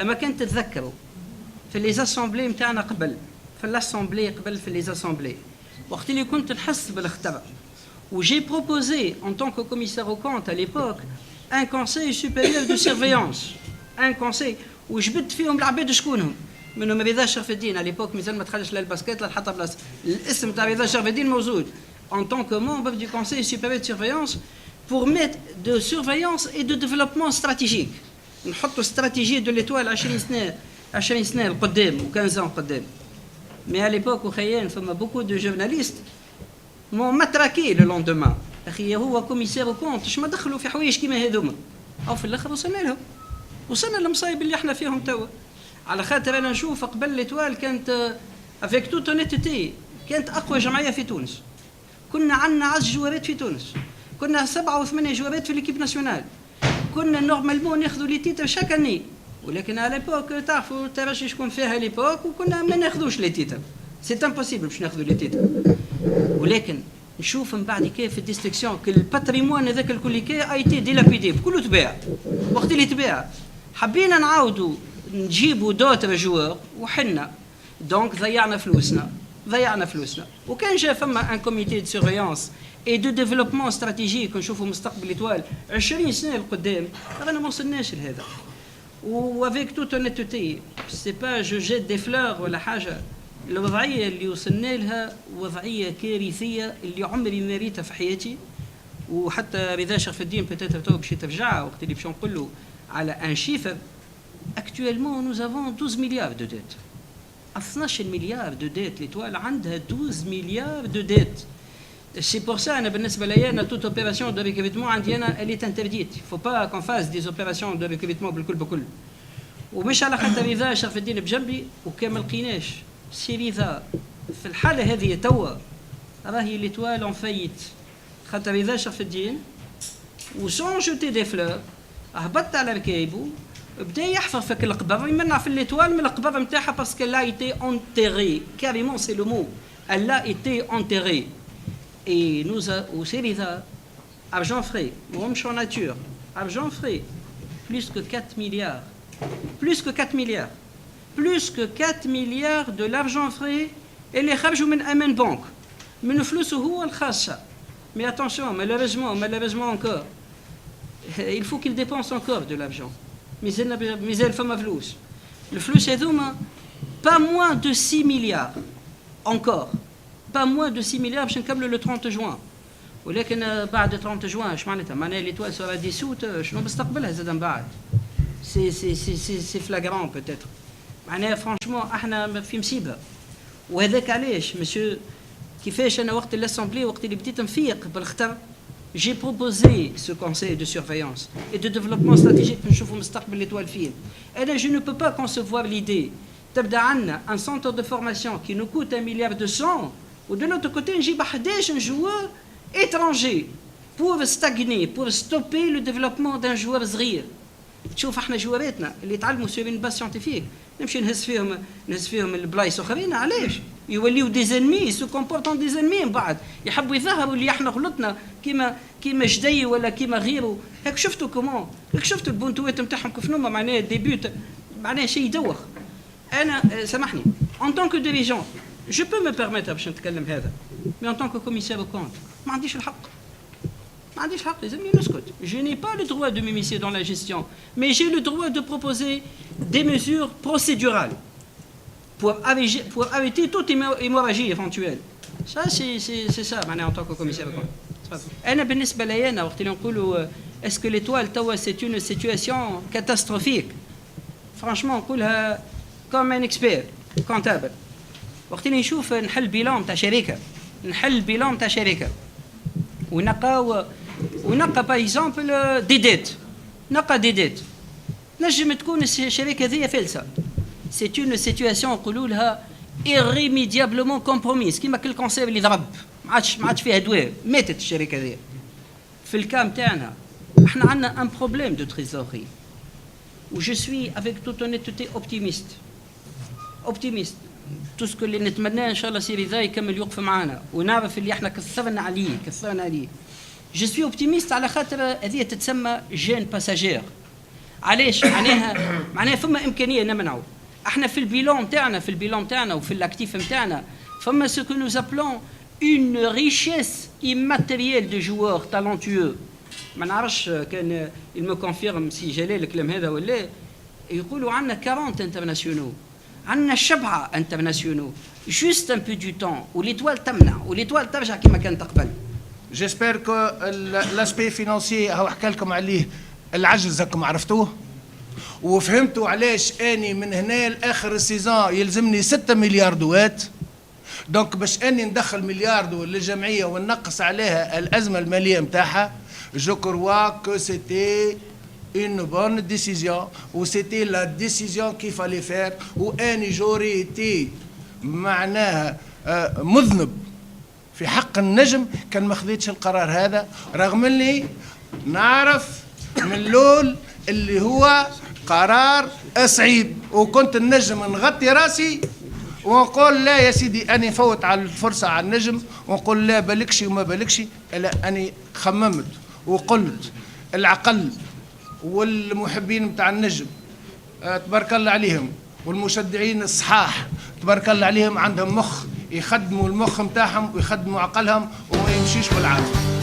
اما كان تتذكروا في لي زاسامبلي نتاعنا قبل، في الاسامبلي قبل، في لي زاسامبلي وقت اللي كنت نحس بالخطر. où j'ai proposé, en tant que commissaire aux comptes à l'époque, un conseil supérieur de surveillance. Un conseil où جبت فيهم العباد شكونهم؟ منهم رضا شرف الدين. à l'époque مازال ما دخلش لا الباسكيت لا حتى بلاصه. الاسم تاع رضا شرف الدين موجود. En tant que membre du conseil supérieur de surveillance pour mettre de surveillance et de développement stratégique. نحطوا استراتيجيه de l'étoile 20 سنه لقدام و15 ans قدام. Mais à l'époque وخيان فما beaucoup de journalistes m'ont matraqué le lendemain. اخي هو كوميسير وكونت اش ما دخلوا في حوايج كيما هذوما. او في الاخر وصلنا لهم. وصلنا للمصايب اللي احنا فيهم توا. على خاطر انا نشوف قبل ليتوال كانت افيك توت اونيتيتي كانت اقوى جمعيه في تونس. كنا عندنا 10 جوارات في تونس. كنا 7 و8 جوارات في ليكيب ناسيونال. كنا نورمالمون ناخذوا لي تيتر شاك اني. ولكن على ليبوك تعرفوا الترشي شكون فيها ليبوك وكنا ما ناخذوش لي تيتر. سي امبوسيبل باش ناخذوا لي تيتر. ولكن نشوف من بعد كيف في الديستركسيون كل الباتريمون هذاك الكل كي ايتي ديلابيدي كله تباع. وقت اللي تباع حبينا نعاودوا نجيبوا دوتر جوار وحنا دونك ضيعنا فلوسنا. وكان جا فما ان كوميتي دو سيرفيونس اي دو ديفلوبمون استراتيجيك نشوفوا مستقبل ايطوال 20 سنه لقدام رانا ما وصلناش لهذا. وافيك توت اونيتيتي سي با جو جيت دي فلور ولا حاجه. الوضعيه اللي وصلنا لها وضعيه كارثيه اللي عمري ما ريتها في حياتي. وحتى رضا شرف الدين بتاتر تو باش ترجع وقت اللي باش نقولوا على ان شيفر. اكتويلمون نوز افون 12 مليار دو ديت. 12 مليار دو ديت ليتوال عندها 12 مليار دو ديت. سي بور سا انا بالنسبه لي انا توت اوبيراسيون دو ريكريتمون عندي انا الي انترديت. فو با كون فاز دي اوبيراسيون دو ريكريتمون بالكل. ومش على خاطر رضا شرف الدين بجنبي وكان ما لقيناش سي رضا في الحاله هذه توا راهي ليتوال اون فايت. خاطر رضا شرف الدين وسون جوتي دي فلور هبط على ركايبو بدا يحفر فك القبر يمنع في ليتوال من القبر نتاعها باسكو لا ايتي اونتيري كاريمون سي لو مو elle a été enterrée et nous au Cérida argent frais ومش en nature argent frais plus que 4 milliards plus que 4 milliards de l'argent frais اللي خرجوا من أمان بنك من فلوسه هو الخاصة. mais attention malheureusement encore il faut qu'il dépense encore de l'argent. مازال فما فلوس. الفلوس هذوما pas moins de 6 milliards encore. pas moins de 6 milliards باش نكملوا le 30 juin. ولكن بعد 30 juin اش معناتها ليتوال سورا دي سوت شنو مستقبلها زاد من بعد. سي فلاغران بوتيتر. معناها فرانشمون احنا في مصيبه. وهذاك علاش مسيو كيفاش انا وقت الاسامبلي وقت اللي بديت نفيق بالخطر j'ai proposé ce conseil de surveillance et de développement stratégique pour نشوفوا مستقبل l'étoile fine. انا je ne peux pas concevoir l'idée تبدا عندنا un centre de formation qui nous coûte 1 milliard de 100 و de l'autre côté نجيب 11 joueur étranger pour stagner pour stopper le développement d'un joueur صغير. تشوف احنا جواراتنا اللي تعلموا سور une base scientifique نمشي نهز فيهم البلايص اخرين علاش؟ يوليو دي زنمي سو كومبورتون دي زنمي من بعد يحبوا يظهروا اللي احنا غلطنا كيما جدي ولا كيما غيره. هاك شفتوا كومون شفتوا البونتوات نتاعهم كيف هما معناها ديبيوت معناها شيء يدوخ. انا سامحني ان طونك ديريجون جو بو مي بيرميتر باش نتكلم هذا مي ان طونك كوميسير كونت ما عنديش الحق لازمني نسكت. je n'ai pas le droit de m'immiscer dans la gestion mais j'ai le droit de proposer des mesures procédurales pour arrêter toute hémorragie éventuelle. ça c'est ça معناها en tant que commissaire انا بالنسبه لي انا وقت اللي نقولوا est-ce que l'étoile توا c'est une situation catastrophique franchement نقولها comme un expert comptable. وقت اللي نشوف نحل بيلان تاع شركه ونقى باغ اكزومبل دي ديت نجم تكون الشركه هذه فلسه. سي اون سيتواسيون نقولوا لها irrémédiablement compromise كيما كل كونسير اللي ضرب ما عادش فيها دواء ماتت الشركه هذه. في الكام تاعنا احنا عندنا ان بروبليم دو تريزوري و جو سوي افيك توت اونيتيتي اوبتيميست تو سكو اللي نتمناه ان شاء الله سي رضا يكمل يوقف معنا ونعرف اللي احنا كثرنا عليه. جو سوي اوبتيميست على خاطر هذه تتسمى جين باساجير. علاش معناها فما امكانيه نمنعوا. احنا في البيلون تاعنا وفي الاكتيف نتاعنا فما سو كو نوز ابلون اون ريشيس immatérielle de joueurs talentueux. ما نعرفش كان il me confirme سي جلال الكلام هذا ولا. يقولوا عندنا 40 انترناسيونال، عندنا 7 انترناسيونال، جوست ان بو دو تون وليتوال تمنع وليتوال ترجع كما كانت قبل. جيسبر كو لاسبي فينانسي هو حكى لكم عليه العجز راكم عرفتوه وفهمتوا علاش اني من هنا لاخر السيزون يلزمني 6 مليار دوات. دونك باش اني ندخل مليار دو للجمعيه ونقص عليها الازمه الماليه نتاعها. جو كروا كو سيتي une bonne décision ou c'était la décision qu'il fallait faire ou اني جوري تي معناها مذنب في حق النجم كان ما خذيتش القرار هذا، رغم اني نعرف من الاول اللي هو قرار صعيب وكنت النجم نغطي راسي ونقول لا يا سيدي اني فوت على الفرصه على النجم ونقول لا بالكش وما بالكش. لا اني خممت وقلت العقل والمحبين بتاع النجم تبارك الله عليهم والمشجعين الصحاح تبارك الله عليهم عندهم مخ يخدموا المخ نتاعهم ويخدموا عقلهم وما يمشيش بالعافيه.